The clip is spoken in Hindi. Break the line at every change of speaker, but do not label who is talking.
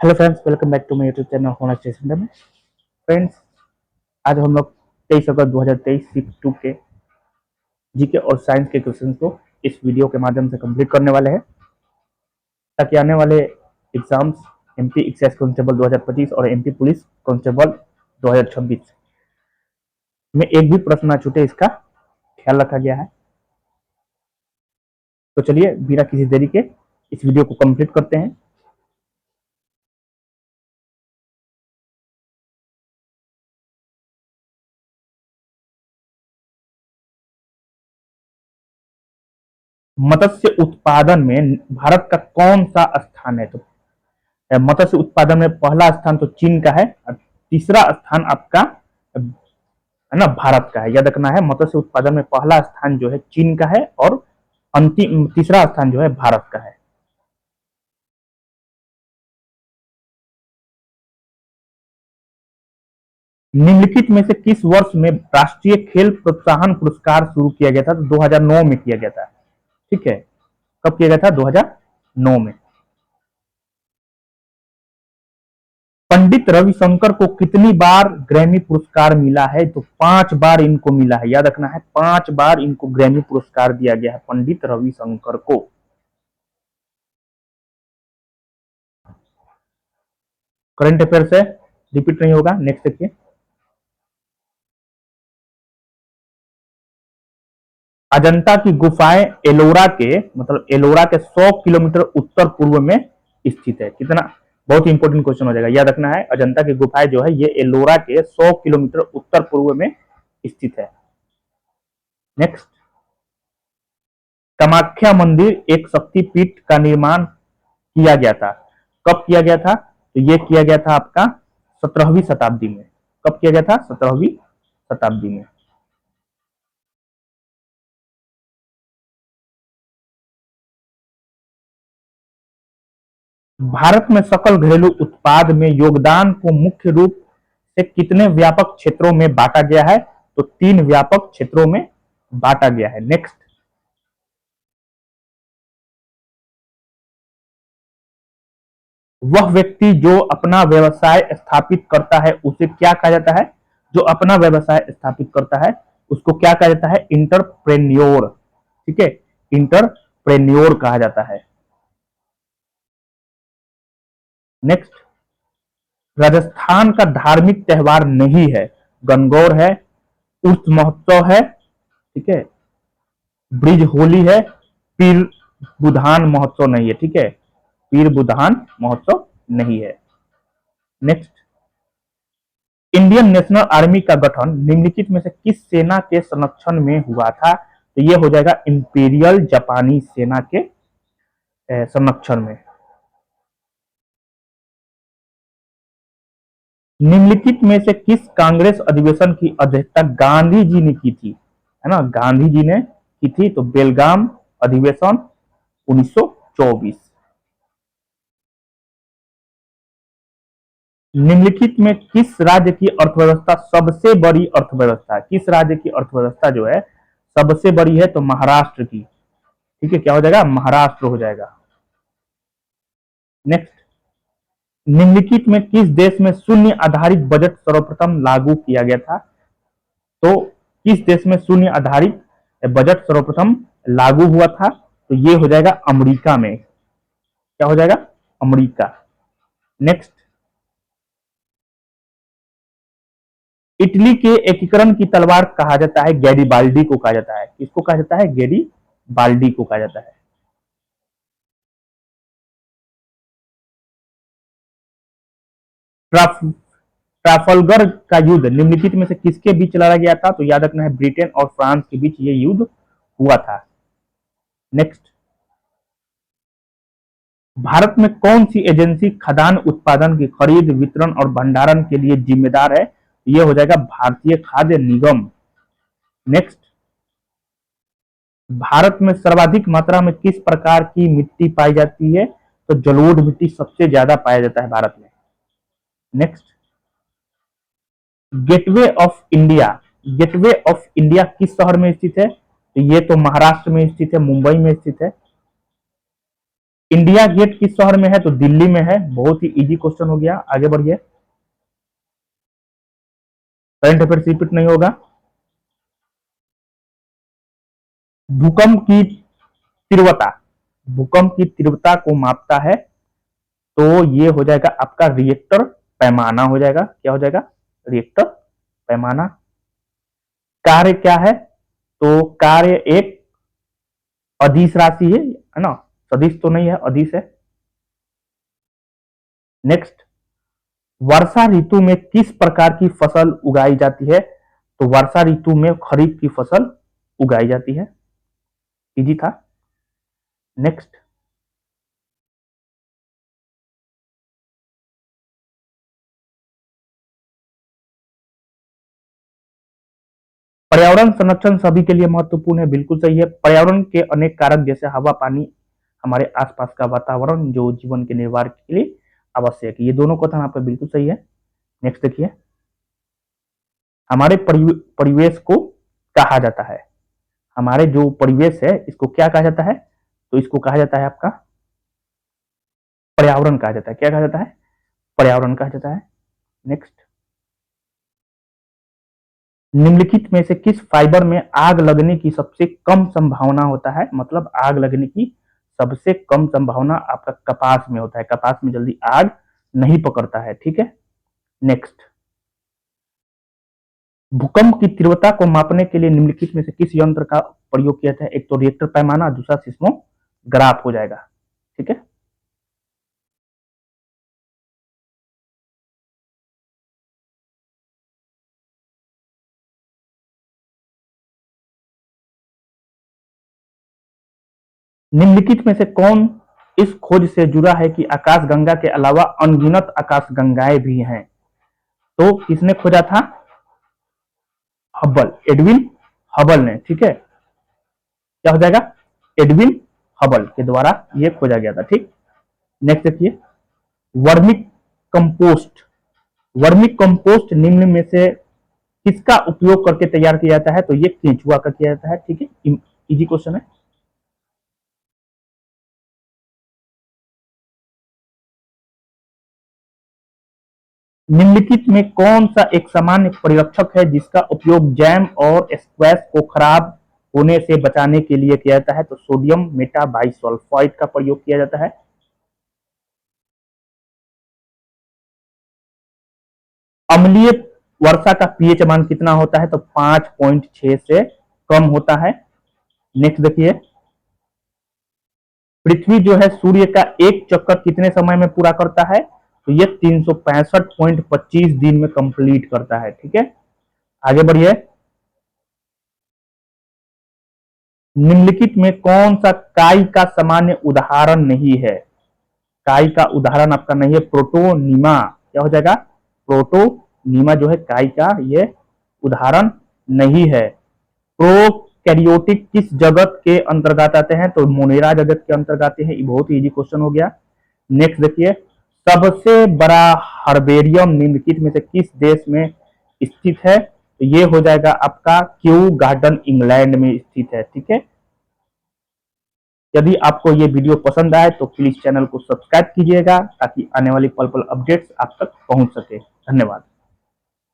Hello friends, welcome back to my YouTube channel होना स्टेशन में। फ्रेंड्स, आज हम लोग 23 अगस्त 2023 शिफ्ट 2 के जीके और साइंस के क्वेश्चन को इस वीडियो के माध्यम से कंप्लीट करने वाले हैं, ताकि आने वाले एग्जाम्स एमपी एक्साइज कांस्टेबल 2025 और एमपी पुलिस कांस्टेबल 2026 में एक भी प्रश्न ना छूटे, इसका ख्याल रखा गया है। तो चलिए बिना किसी देरी के इस वीडियो को कंप्लीट करते हैं। मत्स्य उत्पादन में भारत का कौन सा स्थान है? तो मत्स्य उत्पादन में पहला स्थान तो चीन का है और तीसरा स्थान आपका है ना भारत का है। याद रखना है, मत्स्य उत्पादन में पहला स्थान जो है चीन का है और अंतिम तीसरा स्थान जो है भारत का है। निम्नलिखित में से किस वर्ष में राष्ट्रीय खेल प्रोत्साहन पुरस्कार शुरू किया गया था? तो 2009 में किया गया था। ठीक है, कब किया गया था? 2009 में। पंडित रविशंकर को कितनी बार ग्रैमी पुरस्कार मिला है? तो 5 बार इनको मिला है। याद रखना है, 5 बार इनको ग्रैमी पुरस्कार दिया गया है पंडित रविशंकर को। करंट अफेयर्स है, रिपीट नहीं होगा। नेक्स्ट देखिए, अजंता की गुफाएं एलोरा के मतलब एलोरा के 100 किलोमीटर उत्तर पूर्व में स्थित है। कितना बहुत इंपॉर्टेंट क्वेश्चन हो जाएगा। याद रखना है, अजंता की गुफाएं जो है ये एलोरा के 100 किलोमीटर उत्तर पूर्व में स्थित है। नेक्स्ट, कामाख्या मंदिर एक शक्तिपीठ का निर्माण किया गया था। कब किया गया था? तो ये किया गया था आपका 17वीं शताब्दी में। कब किया गया था? 17वीं शताब्दी में। भारत में सकल घरेलू उत्पाद में योगदान को मुख्य रूप से कितने व्यापक क्षेत्रों में बांटा गया है? तो 3 व्यापक क्षेत्रों में बांटा गया है। नेक्स्ट, वह व्यक्ति जो अपना व्यवसाय स्थापित करता है उसे क्या कहा जाता है? जो अपना व्यवसाय स्थापित करता है उसको क्या कहा जाता है? इंटरप्रेन्योर। ठीक है, इंटरप्रेन्योर कहा जाता है। नेक्स्ट, राजस्थान का धार्मिक त्योहार नहीं है। गणगौर है, उर्स महोत्सव है, ठीक है, ब्रिज होली है, पीर बुधान महोत्सव नहीं है। ठीक है, पीर बुधान महोत्सव नहीं है। नेक्स्ट, इंडियन नेशनल आर्मी का गठन निम्नलिखित में से किस सेना के संरक्षण में हुआ था? तो ये हो जाएगा इंपीरियल जापानी सेना के संरक्षण में। निम्नलिखित में से किस कांग्रेस अधिवेशन की अध्यक्षता गांधी जी ने की थी? है ना, गांधी जी ने की थी। तो बेलगाम अधिवेशन 1924। निम्नलिखित में किस राज्य की अर्थव्यवस्था सबसे बड़ी अर्थव्यवस्था? किस राज्य की अर्थव्यवस्था जो है सबसे बड़ी है? तो महाराष्ट्र की। ठीक है, क्या हो जाएगा? महाराष्ट्र हो जाएगा। नेक्स्ट, निम्नलिखित में किस देश में शून्य आधारित बजट सर्वप्रथम लागू किया गया था? तो किस देश में शून्य आधारित बजट सर्वप्रथम लागू हुआ था? तो ये हो जाएगा अमेरिका में। क्या हो जाएगा? अमेरिका। नेक्स्ट, इटली के एकीकरण की तलवार कहा जाता है, गैरीबाल्डी को कहा जाता है। किसको कहा जाता है? गैरीबाल्डी को कहा जाता है। ट्राफलगर का युद्ध निम्नलिखित में से किसके बीच लड़ा गया था? तो याद रखना है, ब्रिटेन और फ्रांस के बीच ये युद्ध हुआ था। नेक्स्ट, भारत में कौन सी एजेंसी खदान उत्पादन की खरीद, वितरण और भंडारण के लिए जिम्मेदार है? ये हो जाएगा भारतीय खाद्य निगम। नेक्स्ट, भारत में सर्वाधिक मात्रा में किस प्रकार की मिट्टी पाई जाती है? तो जलोढ़ मिट्टी सबसे ज्यादा पाया जाता है भारत में। Next, gateway of India. Gateway of India किस शहर में स्थित है? तो ये तो महाराष्ट्र में स्थित है, मुंबई में स्थित है। इंडिया गेट किस शहर में है? तो दिल्ली में है। बहुत ही इजी क्वेश्चन हो गया। आगे बढ़िए, करंट अफेयर्स रिपीट नहीं होगा। भूकंप की तीव्रता, भूकंप की तीव्रता को मापता है तो ये हो जाएगा आपका रिएक्टर पैमाना हो जाएगा। क्या हो जाएगा? रिएक्टर पैमाना। कार्य क्या है? तो कार्य एक अदिश राशि है ना, सदिश तो नहीं है, अदिश है। नेक्स्ट, वर्षा ऋतु में किस प्रकार की फसल उगाई जाती है? तो वर्षा ऋतु में खरीफ की फसल उगाई जाती है। इजी था। नेक्स्ट, पर्यावरण संरक्षण सभी के लिए महत्वपूर्ण है। बिल्कुल सही है। पर्यावरण के अनेक कारक जैसे हवा, पानी, हमारे आसपास का वातावरण जो जीवन के निर्वाह के लिए आवश्यक है, ये दोनों कथन आपका बिल्कुल सही है। नेक्स्ट देखिए, हमारे परिवेश को कहा जाता है, हमारे जो परिवेश है इसको क्या कहा जाता है? तो इसको कहा जाता है आपका पर्यावरण कहा जाता है। क्या कहा जाता है? पर्यावरण कहा जाता है। नेक्स्ट, निम्नलिखित में से किस फाइबर में आग लगने की सबसे कम संभावना होता है? मतलब आग लगने की सबसे कम संभावना आपका कपास में होता है। कपास में जल्दी आग नहीं पकड़ता है। ठीक है। नेक्स्ट, भूकंप की तीव्रता को मापने के लिए निम्नलिखित में से किस यंत्र का प्रयोग किया जाता है? एक तो रिएक्टर पैमाना, दूसरा सिस्मोग्राफ हो जाएगा। ठीक है। निम्नलिखित में से कौन इस खोज से जुड़ा है कि आकाशगंगा के अलावा अनगिनत आकाशगंगाएं भी हैं? तो किसने खोजा था? हब्बल, एडविन हबल ने। ठीक है। क्या हो जाएगा? एडविन हबल के द्वारा यह खोजा गया था। ठीक। नेक्स्ट देखिए, वर्मी कंपोस्ट, वर्मी कंपोस्ट निम्न में से किसका उपयोग करके तैयार किया जाता है? तो ये केंचुआ का किया जाता है। ठीक है। इजी क्वेश्चन है। निम्नलिखित में कौन सा एक सामान्य परिरक्षक है जिसका उपयोग जैम और स्क्वैश को खराब होने से बचाने के लिए किया जाता है? तो सोडियम मेटाबाइसल्फाइड का प्रयोग किया जाता है। अम्लीय वर्षा का पीएच मान कितना होता है? तो 5.6 से कम होता है। नेक्स्ट देखिए, पृथ्वी जो है सूर्य का एक चक्कर कितने समय में पूरा करता है? तो ये 365.25 दिन में कंप्लीट करता है। ठीक है। आगे बढ़िए, निम्नलिखित में कौन सा काई का सामान्य उदाहरण नहीं है? काई का उदाहरण आपका नहीं है प्रोटोनीमा। क्या हो जाएगा? प्रोटोनीमा जो है काई का ये उदाहरण नहीं है। प्रोकैरियोटिक किस जगत के अंतर्गत आते हैं? तो मोनेरा जगत के अंतर्गत आते हैं। ये बहुत ही इजी क्वेश्चन हो गया। नेक्स्ट देखिए, सबसे बड़ा हर्बेरियम निम्नलिखित में से किस देश में स्थित है? तो ये हो जाएगा आपका क्यू गार्डन, इंग्लैंड में स्थित है। ठीक है। यदि आपको ये वीडियो पसंद आए तो प्लीज चैनल को सब्सक्राइब कीजिएगा ताकि आने वाली पल पल अपडेट्स आप तक पहुंच सके। धन्यवाद।